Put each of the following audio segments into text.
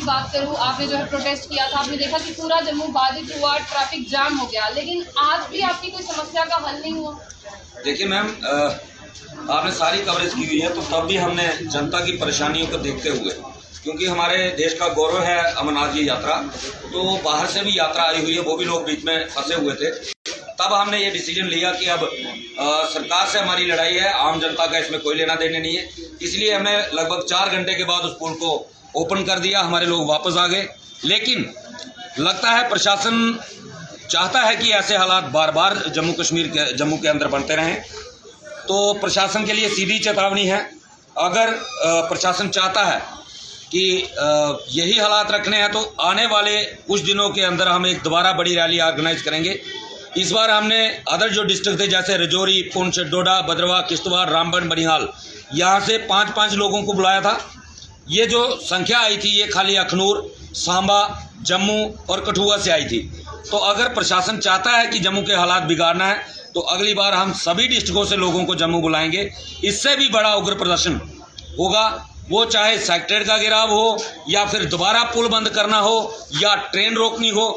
की बात करूँ, आपने जो है प्रोटेस्ट किया था, आपने देखा कि पूरा जम्मू बाधित हुआ, ट्रैफिक जाम हो गया, लेकिन आज भी आपकी कोई समस्या का हल नहीं हुआ। देखिए मैम, आपने सारी कवरेज की हुई है, तो तब भी हमने जनता की परेशानियों को देखते हुए, क्योंकि हमारे देश का गौरव है अमरनाथ जी यात्रा, तो बाहर से भी यात्रा आई हुई है, वो भी लोग बीच में फंसे हुए थे। तब हमने ये डिसीजन लिया कि अब सरकार से हमारी लड़ाई है, आम जनता का इसमें कोई लेना देना नहीं है। इसलिए हमने लगभग 4 घंटे के बाद उस पुल को ओपन कर दिया, हमारे लोग वापस आ गए। लेकिन लगता है प्रशासन चाहता है कि ऐसे हालात बार बार जम्मू के अंदर बनते रहें, तो प्रशासन के लिए सीधी चेतावनी है। अगर प्रशासन चाहता है कि यही हालात रखने हैं, तो आने वाले कुछ दिनों के अंदर हम एक दोबारा बड़ी रैली ऑर्गेनाइज करेंगे। इस बार हमने अदर जो डिस्ट्रिक्ट थे, जैसे रजौरी, पुंछ, डोडा, भद्रवाह, किश्तवाड़, रामबन, बनिहाल, यहाँ से 5-5 लोगों को बुलाया था। ये जो संख्या आई थी, ये खाली अखनूर, सांबा, जम्मू और कठुआ से आई थी। तो अगर प्रशासन चाहता है कि जम्मू के हालात बिगाड़ना है, तो अगली बार हम सभी डिस्ट्रिक्टों से लोगों को जम्मू बुलाएंगे। इससे भी बड़ा उग्र प्रदर्शन होगा, वो चाहे सेक्रेटरीट का गिराव हो, या फिर दोबारा पुल बंद करना हो, या ट्रेन रोकनी हो,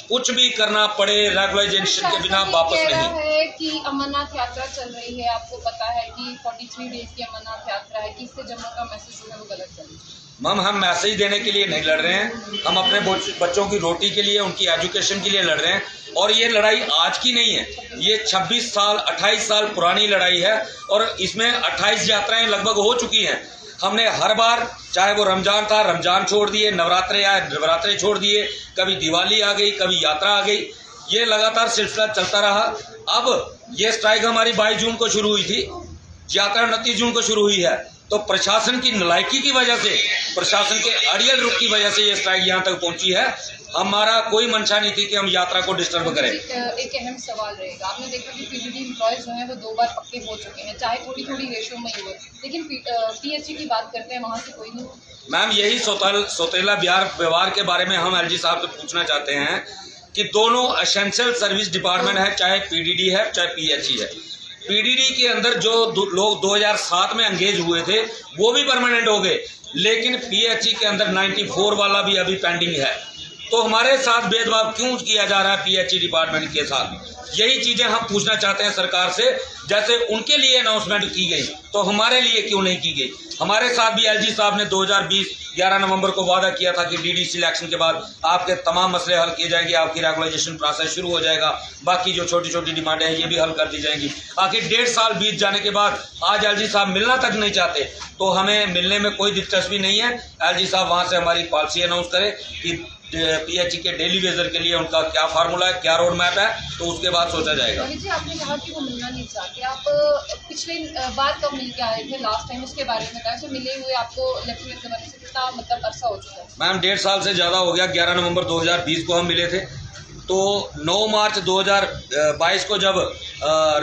कुछ भी करना पड़े, रेगुलाइजेशन के बिना वापस नहीं। है कि अमरनाथ यात्रा चल रही है, आपको पता है कि 43 डेज की अमरनाथ यात्रा है, कि इससे जम्मू का मैसेज जो है वो गलत चल रहा है। मैम, हम मैसेज देने के लिए नहीं लड़ रहे हैं, हम अपने बच्चों की रोटी के लिए, उनकी एजुकेशन के लिए लड़ रहे हैं। और ये लड़ाई आज की नहीं है, ये 26 साल 28 साल पुरानी लड़ाई है, और इसमें 28 यात्राएं लगभग हो चुकी हैं। हमने हर बार, चाहे वो रमजान था, रमजान छोड़ दिए, नवरात्रे आए, नवरात्रे छोड़ दिए, कभी दिवाली आ गई, कभी यात्रा आ गई, ये लगातार सिलसिला चलता रहा। अब ये स्ट्राइक हमारी 22 जून को शुरू हुई थी, यात्रा 29 जून को शुरू हुई है। तो प्रशासन की नालायकी की वजह से, प्रशासन के अड़ियल रुख की वजह से ये स्ट्राइक यहाँ तक पहुंची है। हमारा कोई मंशा नहीं थी कि हम यात्रा को डिस्टर्ब करें। एक अहम सवाल रहेगा, आपने देखा कि पीडीडी एम्प्लॉयज जो हैं वो 2 बार पक्के हो चुके हैं, चाहे थोड़ी थोड़ी रेशो में ही हो, लेकिन पीएचई की बात करते हैं, वहाँ से कोई नहीं। मैम, यही सौतेला व्यवहार के बारे में हम एलजी साहब से पूछना चाहते हैं कि दोनों एसेंशियल सर्विस डिपार्टमेंट है, चाहे पीडीडी है चाहे पीएचई है। पीडीडी के अंदर जो लोग 2007 में एंगेज हुए थे, वो भी परमानेंट हो गए, लेकिन पीएचई के अंदर 94 वाला भी अभी पेंडिंग है। तो हमारे साथ भेदभाव क्यों किया जा रहा है पीएचई डिपार्टमेंट के साथ? यही चीजें हम पूछना चाहते हैं सरकार से। जैसे उनके लिए अनाउंसमेंट की गई, तो हमारे लिए क्यों नहीं की गई? हमारे साथ भी एलजी साहब ने 2020 11 नवंबर को वादा किया था कि डीडी सिलेक्शन के बाद आपके तमाम मसले हल किए जाएंगे, आपकी रेगुलाइजेशन प्रोसेस शुरू हो जाएगा, बाकी जो छोटी छोटी डिमांडें हैं ये भी हल कर दी जाएंगी। आखिर 1.5 साल बीत जाने के बाद आज एलजी साहब मिलना तक नहीं चाहते, तो हमें मिलने में कोई दिलचस्पी नहीं है। एलजी साहब वहाँ से हमारी पॉलिसी अनाउंस करें कि पीएचई के डेली वेजर के लिए उनका क्या फार्मूला है, क्या रोड मैप है, तो उसके बाद सोचा जाएगा। जी, आपने कहा कि वो मिलना नहीं चाहते, आप पिछले बार कब मिल के आए थे लास्ट टाइम, उसके बारे में बताएं। मिले हुए आपको लेफ्टिनेंट गवर्नर से कितना मतलब अरसा हो चुका है? मैम, 1.5 साल से ज़्यादा हो गया। 11 नवंबर 2020 को हम मिले थे, तो 9 मार्च 2022 को जब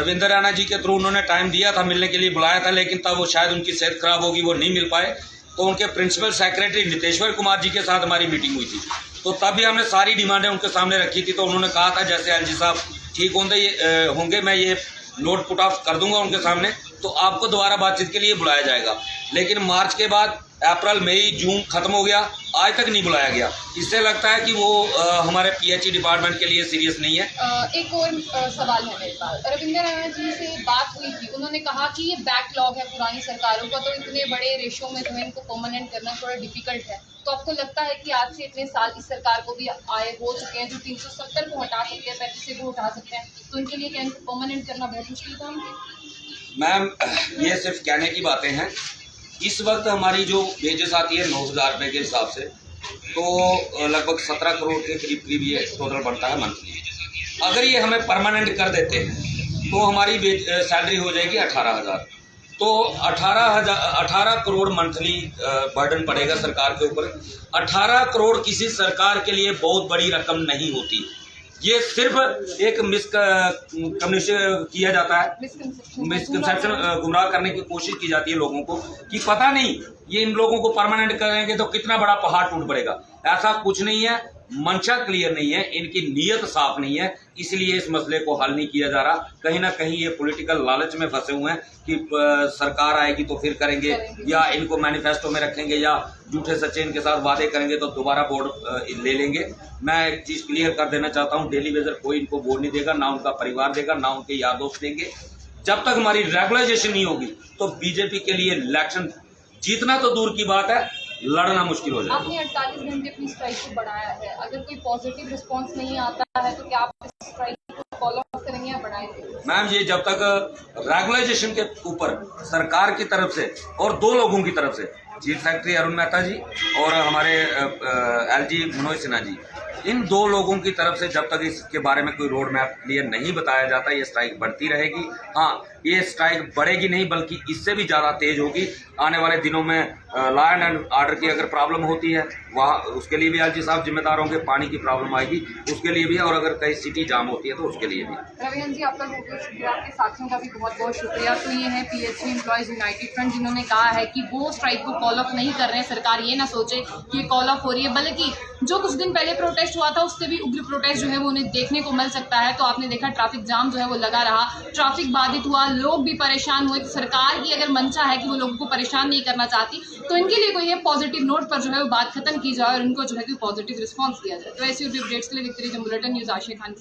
रविंद्र रैना जी के थ्रू उन्होंने टाइम दिया था, मिलने के लिए बुलाया था, लेकिन तब वो शायद उनकी सेहत खराब होगी, वो नहीं मिल पाए। तो उनके प्रिंसिपल सेक्रेटरी नितेश्वर कुमार जी के साथ हमारी मीटिंग हुई थी, तो तब भी हमने सारी डिमांडें उनके सामने रखी थी। तो उन्होंने कहा था जैसे एलजी साहब ठीक होंगे मैं ये नोट पुट ऑफ कर दूंगा उनके सामने, तो आपको दोबारा बातचीत के लिए बुलाया जाएगा। लेकिन मार्च के बाद अप्रैल, मई, जून खत्म हो गया, आज तक नहीं बुलाया गया। इससे लगता है कि वो हमारे पीएचई डिपार्टमेंट के लिए सीरियस नहीं है। एक और सवाल है मेरे पास। रविंद्र रैना जी से बात हुई थी, उन्होंने कहा कि ये बैकलॉग है पुरानी सरकारों का, तो इतने बड़े रेशो में जो है इनको परमानेंट करना थोड़ा डिफिकल्ट है। तो आपको लगता है कि आज से इतने साल इस सरकार को भी आए हो चुके हैं, जो 370 को हटा सकते हैं, 35 को उठा सकते हैं, तो इनके लिए क्या इनको परमानेंट करना बहुत मुश्किल काम है? मैम, ये सिर्फ कहने की बातें हैं। इस वक्त हमारी जो वेजेस आती है 9,000 रुपये के हिसाब से, तो लगभग 17 करोड़ के करीब ये टोटल बनता है मंथली। अगर ये हमें परमानेंट कर देते हैं तो हमारी सैलरी हो जाएगी 18,000। तो 18 करोड़ मंथली बर्डन पड़ेगा सरकार के ऊपर। 18 करोड़ किसी सरकार के लिए बहुत बड़ी रकम नहीं होती। ये सिर्फ एक मिसकम्युनिकेशन किया जाता है, मिसकंसेप्शन, गुमराह करने की कोशिश की जाती है लोगों को कि पता नहीं ये इन लोगों को परमानेंट करेंगे तो कितना बड़ा पहाड़ टूट पड़ेगा। ऐसा कुछ नहीं है। मंशा क्लियर नहीं है, इनकी नीयत साफ नहीं है, इसलिए इस मसले को हल नहीं किया जा रहा। कहीं ना कहीं ये पॉलिटिकल लालच में फंसे हुए हैं कि सरकार आएगी तो फिर करेंगे, या इनको मैनिफेस्टो में रखेंगे, या झूठे सच्चे इनके साथ वादे करेंगे तो दोबारा वोट ले लेंगे। मैं एक चीज़ क्लियर कर देना चाहता हूँ, डेली वेजर कोई इनको वोट नहीं देगा, ना उनका परिवार देगा, ना उनके यार दोस्त देंगे। जब तक हमारी रेगुलाइजेशन नहीं होगी तो बीजेपी के लिए इलेक्शन जीतना तो दूर की बात है, लड़ना मुश्किल हो जाएगा। आपने 48 घंटे अपनी स्ट्राइक को बढ़ाया है, अगर कोई पॉजिटिव रिस्पांस नहीं आता है तो क्या आप इस स्ट्राइक को फॉलो करेंगे या बढ़ाएंगे? मैम, ये जब तक रेगुलाइजेशन के ऊपर सरकार की तरफ से और दो लोगों की तरफ से, चीफ सेक्रेटरी अरुण मेहता जी और हमारे एलजी मनोज सिन्हा जी, इन दो लोगों की तरफ से जब तक इसके बारे में कोई रोड मैप क्लियर नहीं बताया जाता, ये स्ट्राइक बढ़ती रहेगी। हाँ, ये स्ट्राइक बढ़ेगी नहीं बल्कि इससे भी ज़्यादा तेज होगी। आने वाले दिनों में लॉ एंड ऑर्डर की अगर प्रॉब्लम होती है वहाँ, उसके लिए भी एलजी साहब जिम्मेदार होंगे। पानी की प्रॉब्लम आएगी उसके लिए भी, और अगर कहीं सिटी जाम होती है तो उसके लिए भी। रविहन जी, आपका बहुत बहुत शुक्रिया, आपके साथियों का भी बहुत बहुत शुक्रिया। तो ये है पीएचसी एम्प्लॉयज़ यूनाइटेड फ्रंट, जिन्होंने कहा है कि वो स्ट्राइक को कॉल ऑफ नहीं कर रहे हैं। सरकार ये ना सोचे कि कॉल ऑफ हो रही है, बल्कि जो कुछ दिन पहले प्रोटेस्ट हुआ था उससे भी उग्र प्रोटेस्ट जो है वो उन्हें देखने को मिल सकता है। तो आपने देखा ट्रैफिक जाम जो है वो लगा रहा, ट्रैफिक बाधित हुआ, लोग भी परेशान हुए। सरकार की अगर मंशा है कि वो लोगों को परेशान नहीं करना चाहती तो इनके लिए कोई है पॉजिटिव नोट पर जो है वो बात खत्म की जाए और इनको जो है कि पॉजिटिव रिस्पॉन्स दिया जाए। तो ऐसी अपडेट्स के लिए देखते रहिए बुलेटिन न्यूज़। आशिया खान।